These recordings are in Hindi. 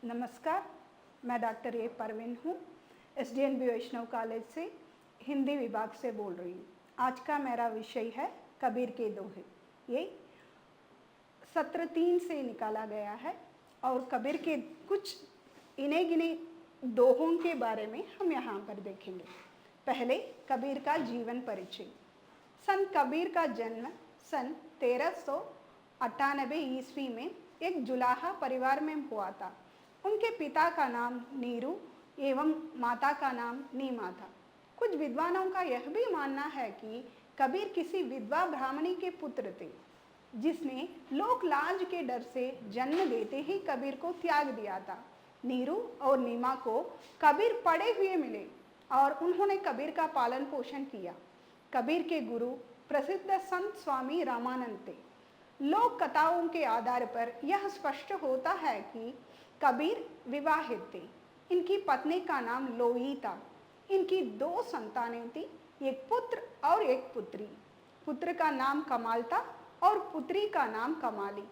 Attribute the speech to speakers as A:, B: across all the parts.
A: नमस्कार, मैं डॉक्टर ए परवीन हूँ। एसडीएनबी वैष्णव कॉलेज से हिंदी विभाग से बोल रही हूँ। आज का मेरा विषय है कबीर के दोहे। ये सत्र 3 से निकाला गया है और कबीर के कुछ इने गिने दोहों के बारे में हम यहाँ पर देखेंगे। पहले कबीर का जीवन परिचय। संत कबीर का जन्म सन 1398 ईस्वी में एक जुलाहा परिवार में हुआ था। उनके पिता का नाम नीरू एवं माता का नाम नीमा था। कुछ विद्वानों का यह भी मानना है कि कबीर किसी विधवा ब्राह्मणी के पुत्र थे, जिसने लोक लाज के डर से जन्म देते ही कबीर को त्याग दिया था। नीरू और नीमा को कबीर पढ़े हुए मिले और उन्होंने कबीर का पालन पोषण किया। कबीर के गुरु प्रसिद्ध संत स्वामी रामानंद थे। लोक कथाओं के आधार पर यह स्पष्ट होता है कि कबीर विवाहित थे। इनकी पत्नी का नाम लोई था। इनकी 2 संतानें थी, एक पुत्र और एक पुत्री। पुत्र का नाम कमाल था और पुत्री का नाम कमाली।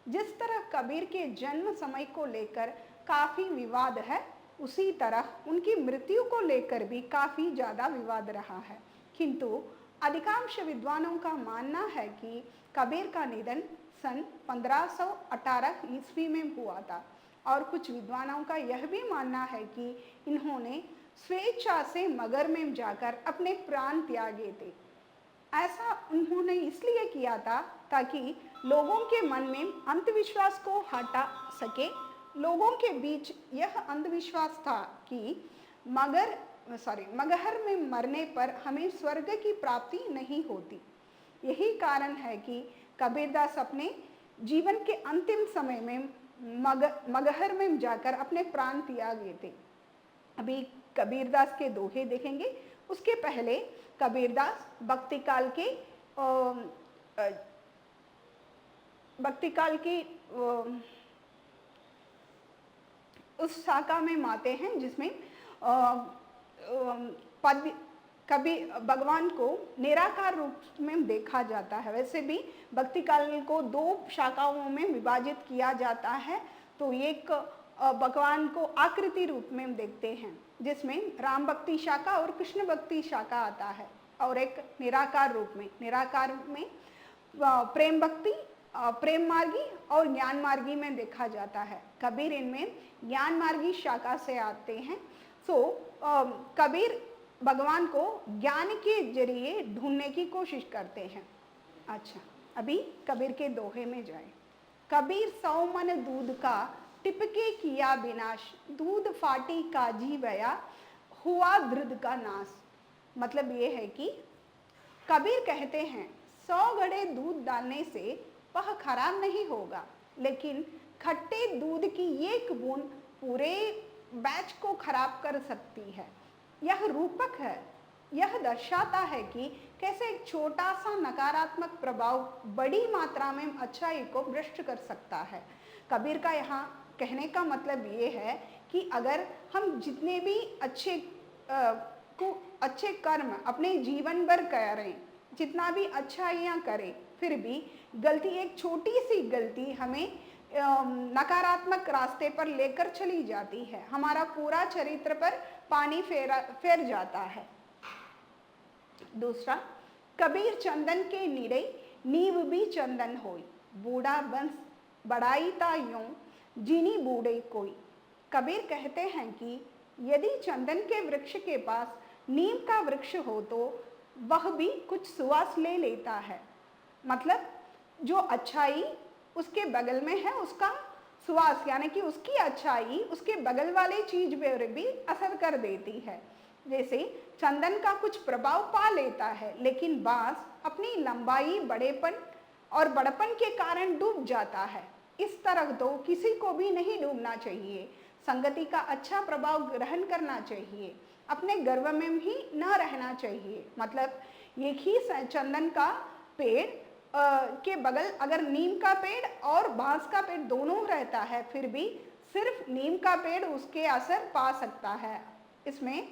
A: जिस तरह कबीर के जन्म समय को लेकर काफ़ी विवाद है, उसी तरह उनकी मृत्यु को लेकर भी काफ़ी ज़्यादा विवाद रहा है। किंतु अधिकांश विद्वानों का मानना है कि कबीर का निधन सन 1518 ईस्वी में हुआ था और कुछ विद्वानों का यह भी मानना है कि इन्होंने स्वेच्छा से मगर में जाकर अपने प्राण त्यागे थे। ऐसा उन्होंने इसलिए किया था ताकि लोगों के मन में अंधविश्वास को हटा सके। लोगों के बीच यह अंधविश्वास था कि मगहर में मरने पर हमें स्वर्ग की प्राप्ति नहीं होती। यही कारण है कि कबीरदास अपने जीवन के अंतिम समय में मगहर में जाकर अपने प्राण त्यागे थे। अभी कबीरदास के दोहे देखेंगे। उसके पहले कबीरदास भक्ति काल की उस शाखा में माते हैं जिसमें कभी भगवान को निराकार रूप में देखा जाता है। वैसे भी भक्ति काल को 2 शाखाओं में विभाजित किया जाता है। तो एक भगवान को आकृति रूप में देखते हैं, जिसमें राम भक्ति शाखा और कृष्ण भक्ति शाखा आता है, और एक निराकार रूप में, निराकार में प्रेम भक्ति, प्रेम मार्गी और ज्ञान मार्गी में देखा जाता है। कबीर इनमें ज्ञान मार्गी शाखा से आते हैं। कबीर भगवान को ज्ञान के जरिए ढूंढने की कोशिश करते हैं। अच्छा, अभी कबीर के दोहे में जाए। कबीर 100 मन दूध का टिपके किया विनाश, दूध फाटी काजी बया हुआ दृढ़ का नाश। मतलब ये है कि कबीर कहते हैं 100 घड़े दूध डालने से वह खराब नहीं होगा, लेकिन खट्टे दूध की एक बूंद पूरे बैच को खराब कर सकती है। यह रूपक है। यह दर्शाता है कि कैसे एक छोटा सा नकारात्मक प्रभाव बड़ी मात्रा में अच्छाई को भ्रष्ट कर सकता है। कबीर का यहाँ कहने का मतलब ये है कि अगर हम जितने भी अच्छे कर्म अपने जीवन भर करें, जितना भी अच्छाइयाँ करें, फिर भी गलती, एक छोटी सी गलती हमें नकारात्मक रास्ते पर लेकर चली जाती है। हमारा पूरा चरित्र पर पानी फेर जाता है। दूसरा, कबीर चंदन के निरे नींव भी चंदन होई, बूढ़ा बंस बढ़ाई ता यूं जिनी बूढ़े कोई। कबीर कहते हैं कि यदि चंदन के वृक्ष के पास नीम का वृक्ष हो तो वह भी कुछ सुवास ले लेता है। मतलब जो अच्छाई उसके बगल में है, उसका सुवास, यानी कि उसकी अच्छाई उसके बगल वाले चीज पर भी असर कर देती है। जैसे चंदन का कुछ प्रभाव पा लेता है, लेकिन बांस अपनी लंबाई, बड़ेपन और बड़पन के कारण डूब जाता है। इस तरह तो किसी को भी नहीं डूबना चाहिए। संगति का अच्छा प्रभाव ग्रहण करना चाहिए, अपने गर्व में ही न रहना चाहिए। मतलब एक ही चंदन का पेड़ के बगल अगर नीम का पेड़ और बांस का पेड़ दोनों रहता है, फिर भी सिर्फ नीम का पेड़ उसके असर पा सकता है। इसमें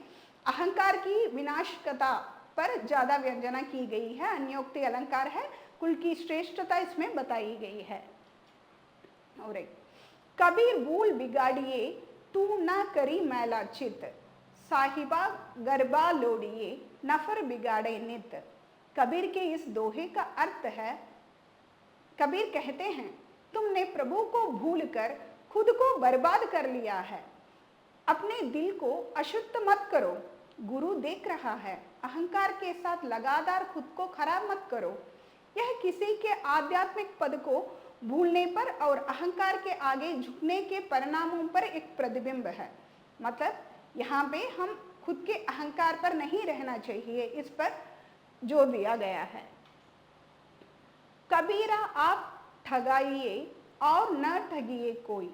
A: अहंकार की विनाशकता पर ज़्यादा व्यंजना की गई है। अन्योक्ति अलंकार है, कुल की श्रेष्ठता इसमें बताई गई है। और एक कबीर भूल बिगाड़िए तू ना करी मैला चित, साहिबा गरबा लोड़िए नफर बिगाड़े नित। कबीर के इस दोहे का अर्थ है, कबीर कहते हैं तुमने प्रभु को भूलकर खुद को बर्बाद कर लिया है। अपने दिल को अशुद्ध मत करो, गुरु देख रहा है। अहंकार के साथ लगातार खुद को खराब मत करो। यह किसी के आध्यात्मिक पद को भूलने पर और अहंकार के आगे झुकने के परिणामों पर एक प्रतिबिंब है। मतलब यहाँ पे हम खुद के अहंकार पर नहीं रहना चाहिए, इस पर जोर दिया गया है। कबीरा आप ठगाइए और न ठगिए कोई,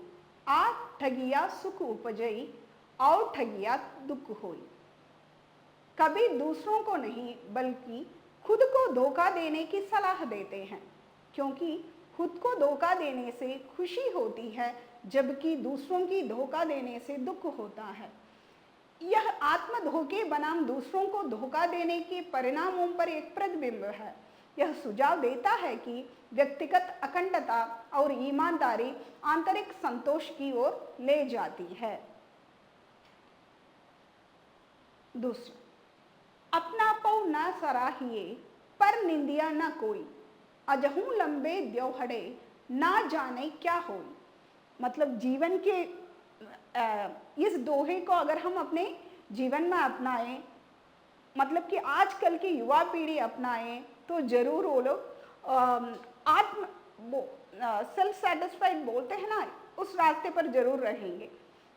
A: आप ठगिया सुख उपजई और ठगिया दुख होई। कबीर दूसरों को नहीं बल्कि खुद को धोखा देने की सलाह देते हैं, क्योंकि खुद को धोखा देने से खुशी होती है जबकि दूसरों की धोखा देने से दुख होता है। यह आत्म धोखे बनाम दूसरों को धोखा देने के परिणामों पर एक प्रतिबिंब है। यह सुझाव देता है कि व्यक्तिगत अखंडता और ईमानदारी आंतरिक संतोष की ओर ले जाती है। दूसरा, अपना पौ न सराहिए पर निंदिया न कोई, अजहू लंबे द्योहड़े ना जाने क्या होई। मतलब जीवन के इस दोहे को अगर हम अपने जीवन में अपनाएं, मतलब कि आजकल की युवा पीढ़ी अपनाएं, तो जरूर वो लोग सेल्फ सेटिस्फाइड बोलते हैं ना, उस रास्ते पर जरूर रहेंगे।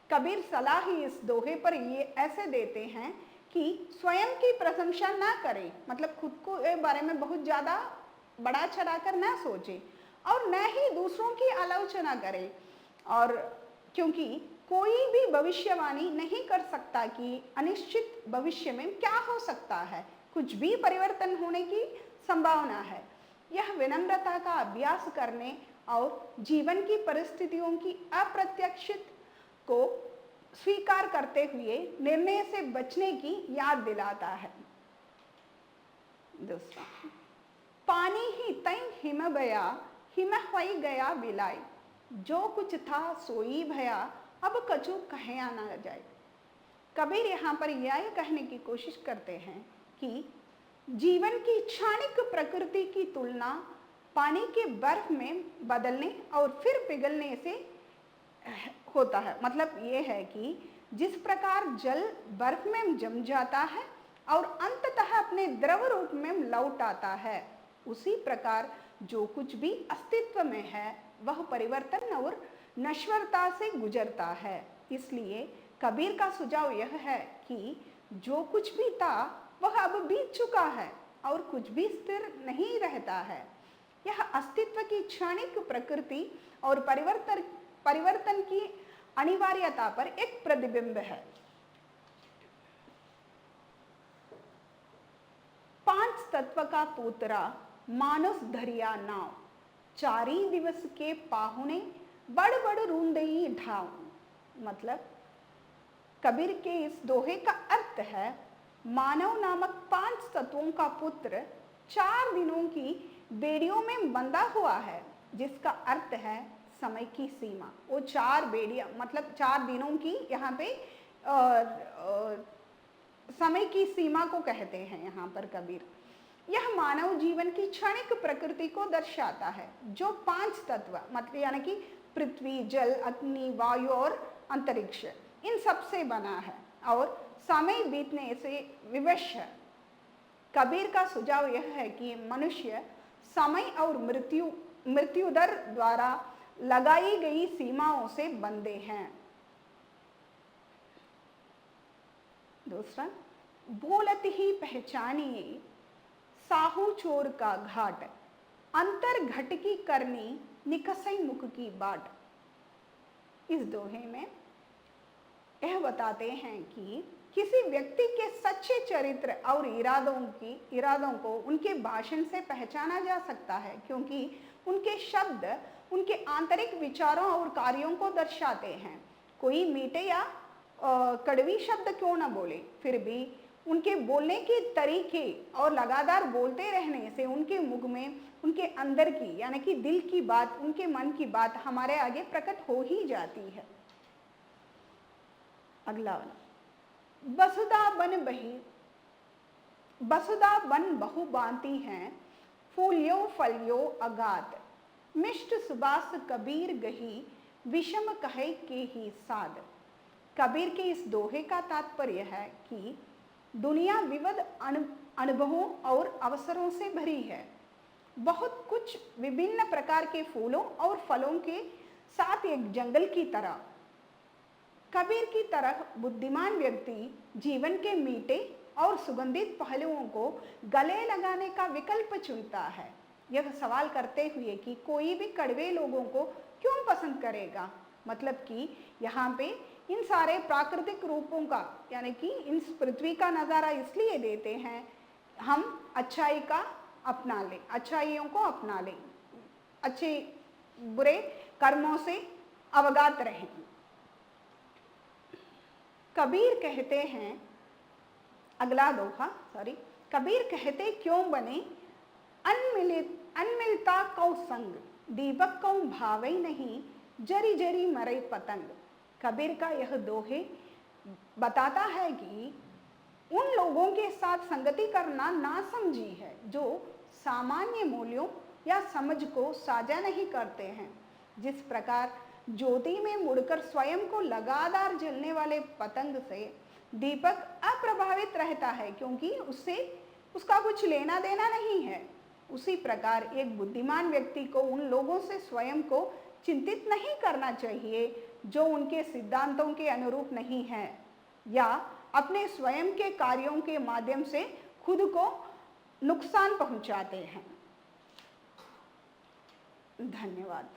A: कबीर सलाह ही इस दोहे पर ये ऐसे देते हैं कि स्वयं की प्रशंसा ना करें, मतलब खुद को के बारे में बहुत ज़्यादा बड़ा चढ़ाकर ना सोचें और न ही दूसरों की आलोचना करें। और क्योंकि कोई भी भविष्यवाणी नहीं कर सकता कि अनिश्चित भविष्य में क्या हो सकता है, कुछ भी परिवर्तन होने की संभावना है। यह विनम्रता का अभ्यास करने और जीवन की परिस्थितियों की अप्रत्याशित को स्वीकार करते हुए निर्णय से बचने की याद दिलाता है। दूसरा, पानी ही तई हिम बया, हिम होई गया विलाई, जो कुछ था सोई भया, अब कछु कहया ना जाए। कबीर यहाँ पर यह कहने की कोशिश करते हैं कि जीवन की क्षणिक प्रकृति की तुलना पानी के बर्फ में बदलने और फिर पिघलने से होता है। मतलब ये है कि जिस प्रकार जल बर्फ में जम जाता है और अंततः अपने द्रव रूप में लौट आता है, उसी प्रकार जो कुछ भी अस्तित्व में है वह परिवर्तन और नश्वरता से गुजरता है। इसलिए कबीर का सुझाव यह है कि जो कुछ भी था वह अब बीत चुका है और कुछ भी स्थिर नहीं रहता है। यह अस्तित्व की क्षणिक प्रकृति और परिवर्तन की अनिवार्यता पर एक प्रतिबिंब है। 5 तत्व का पुत्रा मानुस धरिया नाव, 4 दिवस के पाहुने बड़ बड़ रूंदई ढाव। मतलब कबीर के इस दोहे का अर्थ है, मानव नामक 5 तत्वों का पुत्र 4 दिनों की बेड़ियों में बंधा हुआ है, जिसका अर्थ है समय की सीमा। वो 4 बेड़ियां मतलब 4 दिनों की यहाँ पे समय की सीमा को कहते हैं यहाँ पर कबीर। यह मानव जीवन की क्षणिक प्रकृति को दर्शाता है, जो 5 तत्व मतलब यानी कि पृथ्वी, जल, अग्नि, वायु और अंतरिक्ष, इन सब से बना है और समय बीतने से विवश है। कबीर का सुझाव यह है कि मनुष्य समय और मृत्यु दर द्वारा लगाई गई सीमाओं से बंधे हैं। दूसरा, भूलत ही पहचानिए साहू चोर का घाट, अंतर घट की करनी निकसई मुख की बाट। इस दोहे में यह बताते हैं कि किसी व्यक्ति के सच्चे चरित्र और इरादों को उनके भाषण से पहचाना जा सकता है, क्योंकि उनके शब्द उनके आंतरिक विचारों और कार्यों को दर्शाते हैं। कोई मीठे या कड़वी शब्द क्यों न बोले, फिर भी उनके बोलने के तरीके और लगातार बोलते रहने से उनके मुख में उनके अंदर की यानी कि दिल की बात, उनके मन की बात हमारे आगे प्रकट हो ही जाती है। अगला वाला, बसुदा बन बहु बांती हैं, फूलियो फलियो अगात, मिष्ट सुबास कबीर गही, विषम कहे के ही साध। कबीर के इस दोहे का तात्पर्य है कि दुनिया विविध अनुभवों और अवसरों से भरी है। बहुत कुछ विभिन्न प्रकार के फूलों और फलों के साथ एक जंगल की तरह। कबीर की तरह बुद्धिमान व्यक्ति जीवन के मीठे और सुगंधित पहलुओं को गले लगाने का विकल्प चुनता है, यह सवाल करते हुए कि कोई भी कड़वे लोगों को क्यों पसंद करेगा। मतलब कि यहाँ पे इन सारे प्राकृतिक रूपों का यानी कि इस पृथ्वी का नज़ारा इसलिए देते हैं हम अच्छाई का अपना लें, अच्छाइयों को अपना लें, अच्छे बुरे कर्मों से अवगत रहें। कबीर कहते हैं, अगला दोहा कबीर कहते क्यों बने अनमिलता कौ संग, दीपक कौ भावे नहीं, जरी जरी मरे पतंग। कबीर का यह दोहे बताता है कि उन लोगों के साथ संगति करना नासमझी है जो सामान्य मूल्यों या समझ को साझा नहीं करते हैं। जिस प्रकार ज्योति में मुड़कर स्वयं को लगातार जलने वाले पतंग से दीपक अप्रभावित रहता है क्योंकि उससे उसका कुछ लेना देना नहीं है, उसी प्रकार एक बुद्धिमान व्यक्ति को उन लोगों से स्वयं को चिंतित नहीं करना चाहिए जो उनके सिद्धांतों के अनुरूप नहीं है या अपने स्वयं के कार्यों के माध्यम से खुद को नुकसान पहुंचाते हैं। धन्यवाद।